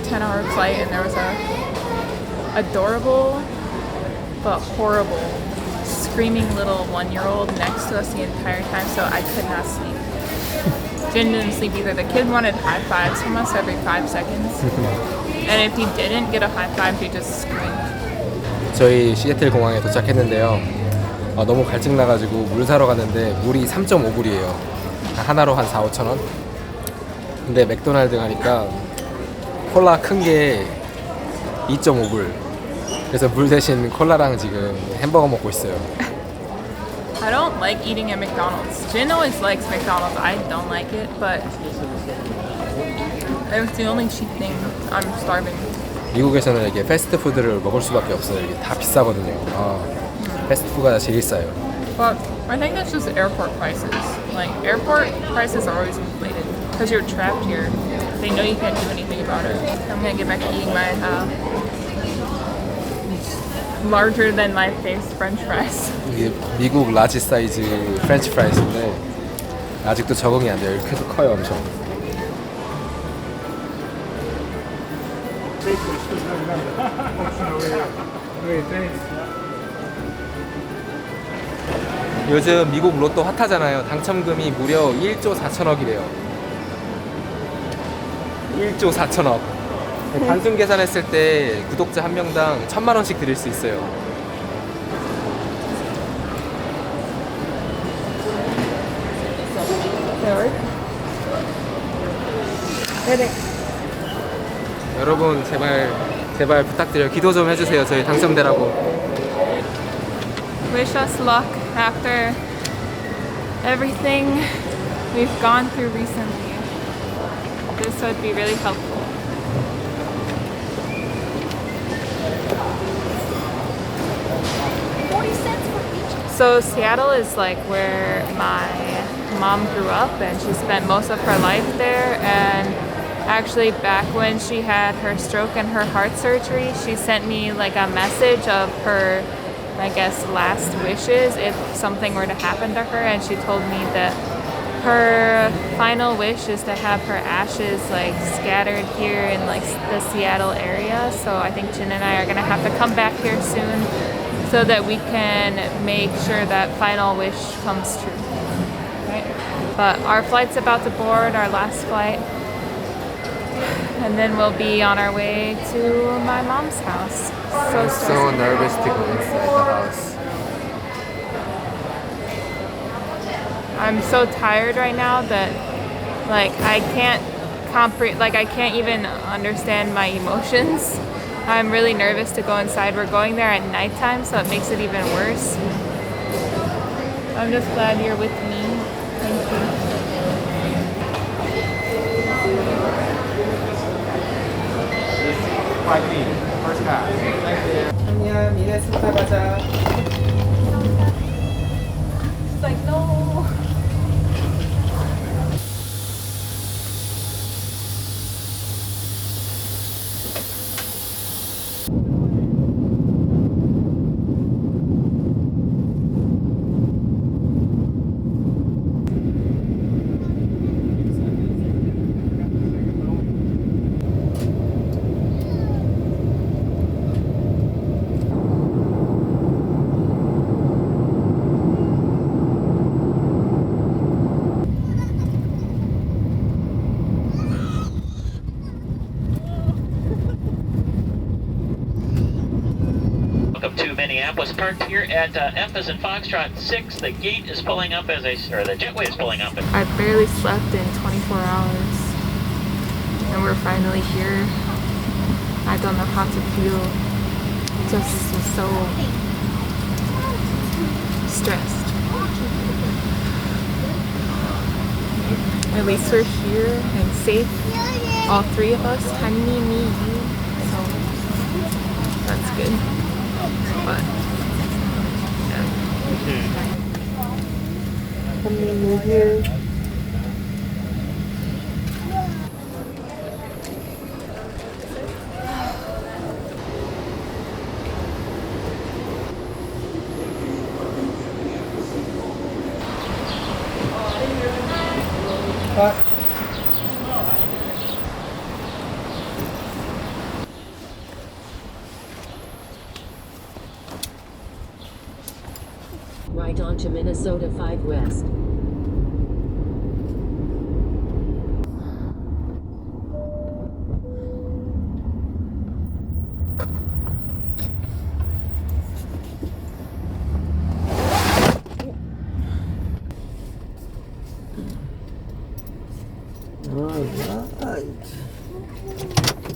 10-hour flight, and there was a adorable but horrible screaming little 1-year-old next to us the entire time, so I could not sleep. Jin didn't sleep either. The kid wanted high fives from us every 5 seconds, and if he didn't get a high five, he just screamed. 저희 시애틀 공항에 도착했는데요. 너무 갈증 나가지고 물 사러 갔는데 물이 3.5불이에요. 하나로 한 4-5천 원. 근데 맥도날드 가니까 콜라 큰 게 2.5불. 그래서 물 대신 콜라랑 지금 햄버거 먹고 있어요. I don't like eating at McDonald's. Jin always likes McDonald's. I don't like it, but it's the only cheap thing. I'm starving. 미국에서는 이게 패스트푸드를 먹을 수밖에 없어요. 이게 다 비싸거든요. 패스트푸드가 제일 싸요. But I think that's just airport prices. Like, airport prices are always inflated because you're trapped here. They know you can't do anything about it. I'm gonna get back to eating my larger than my face French fries. 이게 미국 라지 사이즈 프렌치 프라이스인데 아직도 적응이 안 돼요. 계속 커요, 엄청. 요즘 미국 로또 핫하잖아요. 당첨금이 무려 1조 4천억이래요. 1조 4천억. 단순 계산했을 때 구독자 한 명당 1,000만 원씩 드릴 수 있어요. 여러분 제발 부탁드려요. 기도 좀 해주세요. 저희 당첨되라고. Wish us luck after everything we've gone through recently. This would be really helpful. So Seattle is like where my mom grew up, and she spent most of her life there. And actually back when she had her stroke and her heart surgery, she sent me like a message of her, I guess, last wishes if something were to happen to her. And she told me that her final wish is to have her ashes like scattered here in like the Seattle area. So I think Jin and I are gonna have to come back here soon so that we can make sure that final wish comes true. Right? But our flight's about to board, our last flight. And then we'll be on our way to my mom's house. I'm so nervous to go inside the house. I'm so tired right now that like I can't I can't even understand my emotions. I'm really nervous to go inside. We're going there at nighttime, so it makes it even worse. I'm just glad you're with me. Thank you. First class. 안녕, 미네소타 가자. It's like, no. To Minneapolis, parked here at F as in Foxtrot 6. The gate is pulling up the jetway is pulling up. I barely slept in 24 hours, and we're finally here. I don't know how to feel. Just so stressed. At least we're here and safe. All three of us, Hanni, me, you. So that's good. But yeah. Hanni, here. right onto Minnesota 5 West. Alright.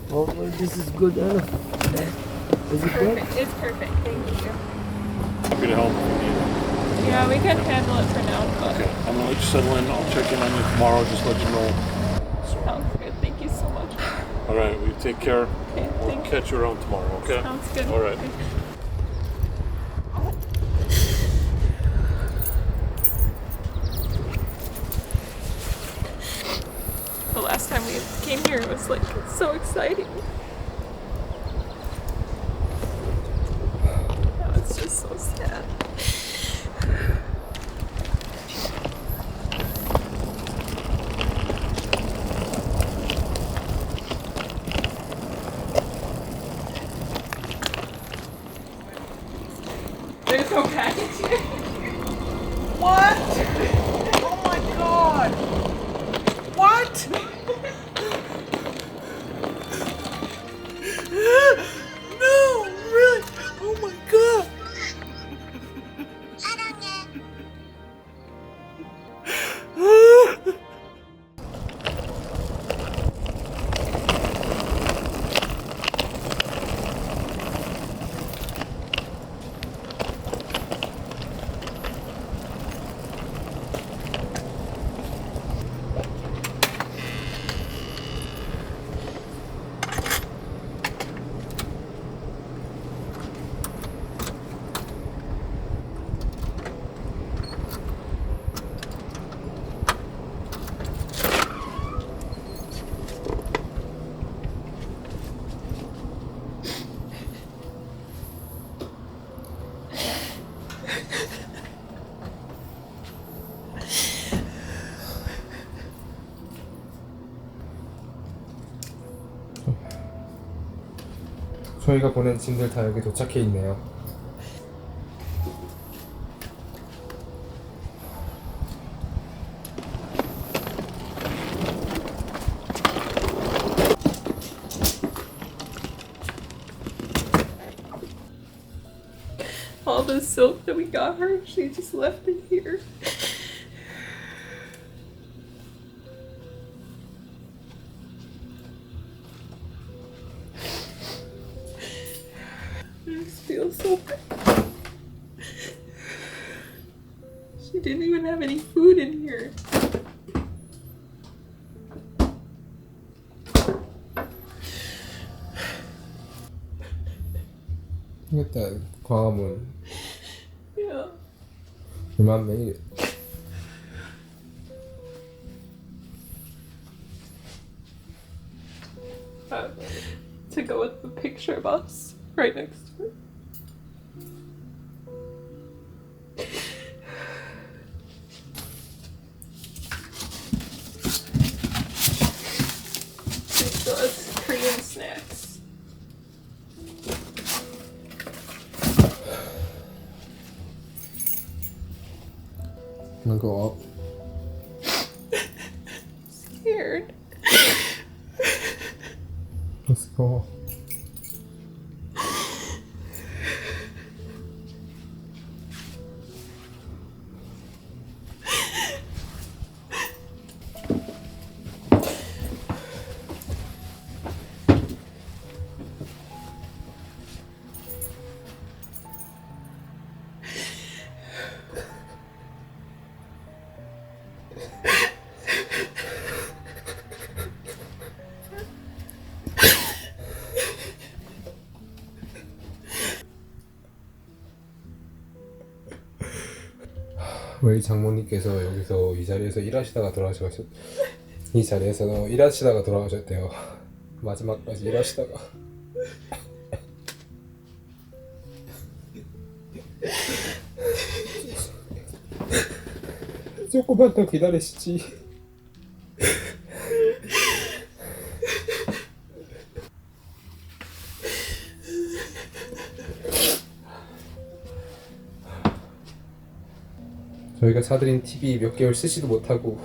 Oh, this is good. Is it good? Perfect. It's perfect. Thank you. Happy to help if you need it. Yeah, we can handle it for now, but Okay, I'm gonna let you settle in. I'll check in on you tomorrow. Just let you know. sounds good. Thank you so much. All right, we take care. Okay, We'll thank you. catch you around tomorrow. Okay. Sounds good. All right. The last time we came here it was like so exciting. Now it's just so sad. There's no package here. What? Oh my god! What? No, really? Oh my god! 저희가 보낸 짐들 다 여기 도착해 있네요. All the silk that we got her, she just left it here. I just feel so bad. She didn't even have any food in here. 일단 광화문 Yeah. 그만 To go with the picture of us right next to it. Next to us, Korean snacks. I'm gonna go up. Scared. Let's go. 왜 장모님께서 여기서 이 자리에서 일하시다가 돌아가셨대요. 마지막까지 일하시다가. 조금만 더 기다리시지. 저희가 사드린 TV 몇 개월 쓰지도 못하고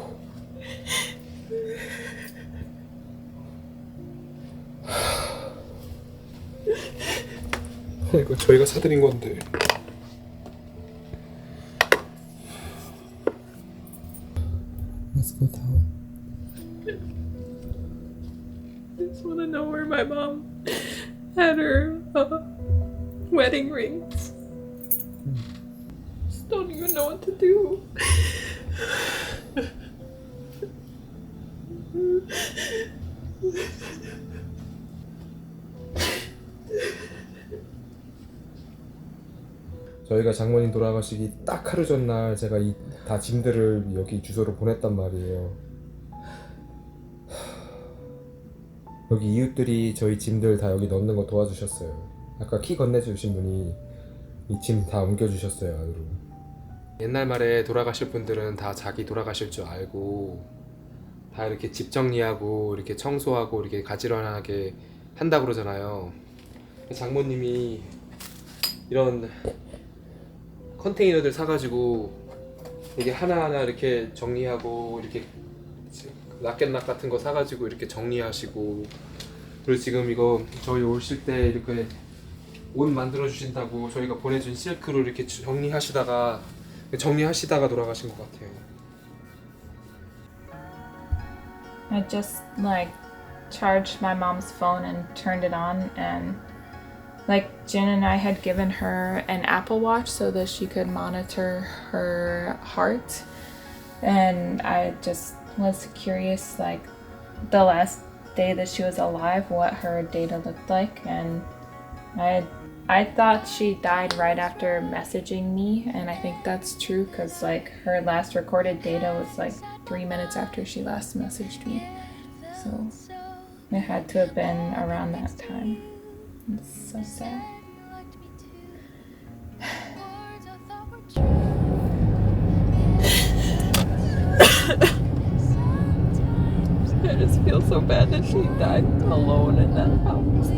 이거 저희가 사드린 건데. Let's go down. I just want to know where my mom had her wedding rings. Just don't even know what to do. 저희가 장모님 돌아가시기 딱 하루 전날 제가 이 다 짐들을 여기 주소로 보냈단 말이에요. 여기 이웃들이 저희 짐들 다 여기 넣는 거 도와주셨어요. 아까 키 건네주신 분이 이 짐 다 옮겨주셨어요, 안으로. 옛날 말에 돌아가실 분들은 다 자기 돌아가실 줄 알고 다 이렇게 집 정리하고 이렇게 청소하고 이렇게 가지런하게 한다 그러잖아요. 장모님이 이런 컨테이너들 사가지고 이게 하나하나 이렇게 정리하고 이렇게 락켓락 같은 거 사가지고 이렇게 정리하시고, 그리고 지금 이거 저희 오실 때 이렇게 옷 만들어 주신다고 저희가 보내준 실크로 이렇게 정리하시다가 돌아가신 것 같아요. I just like charged my mom's phone and turned it on, and like Jen and I had given her an Apple Watch so that she could monitor her heart, and I just was curious, like the last day that she was alive, what her data looked like, and I thought she died right after messaging me, and I think that's true because like her last recorded data was like 3 minutes after she last messaged me, so it had to have been around that time. It's so sad. I just feel so bad that she died alone in that house.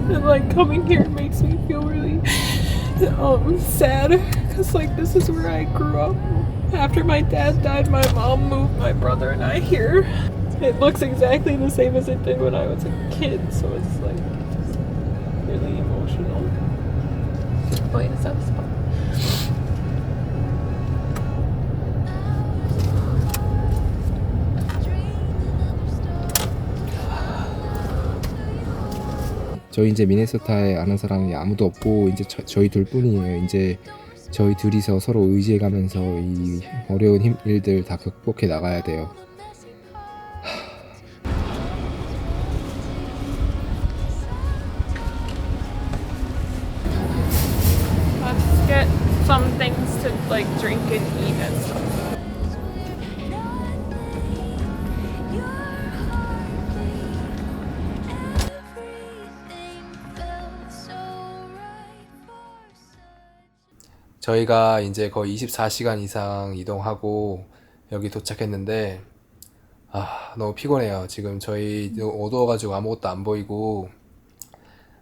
And like coming here makes me feel really sad because like this is where I grew up. After my dad died, my mom moved my brother and I here. It looks exactly the same as it did when I was a kid, so it's like just really emotional. Oh yes, that was fun. 저희 이제 미네소타에 아는 사람이 아무도 없고 이제 저희 둘뿐이에요. 이제 저희 둘이서 서로 의지해가면서 이 어려운 일들 다 극복해 나가야 돼요. Let's get some things to like drink and eat and stuff. 저희가 이제 거의 24시간 이상 이동하고 여기 도착했는데 너무 피곤해요. 지금 저희 어두워가지고 아무것도 안 보이고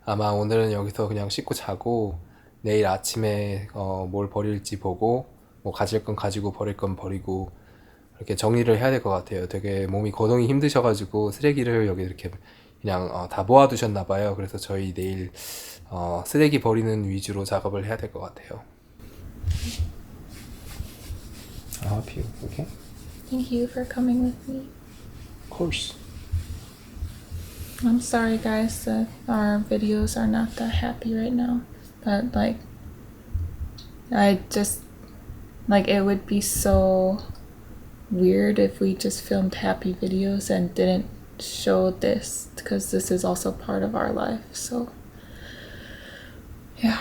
아마 오늘은 여기서 그냥 씻고 자고 내일 아침에 뭘 버릴지 보고 뭐 가질 건 가지고 버릴 건 버리고 이렇게 정리를 해야 될 것 같아요. 되게 몸이 거동이 힘드셔가지고 쓰레기를 여기 이렇게 그냥 다 모아두셨나 봐요. 그래서 저희 내일 쓰레기 버리는 위주로 작업을 해야 될 것 같아요. I'll help you, okay? Thank you for coming with me. Of course. I'm sorry guys that our videos are not that happy right now, but like I just like it would be so weird if we just filmed happy videos and didn't show this, because this is also part of our life. So yeah,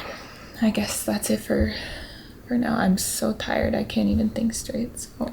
I guess that's it for now. I'm so tired, I can't even think straight, so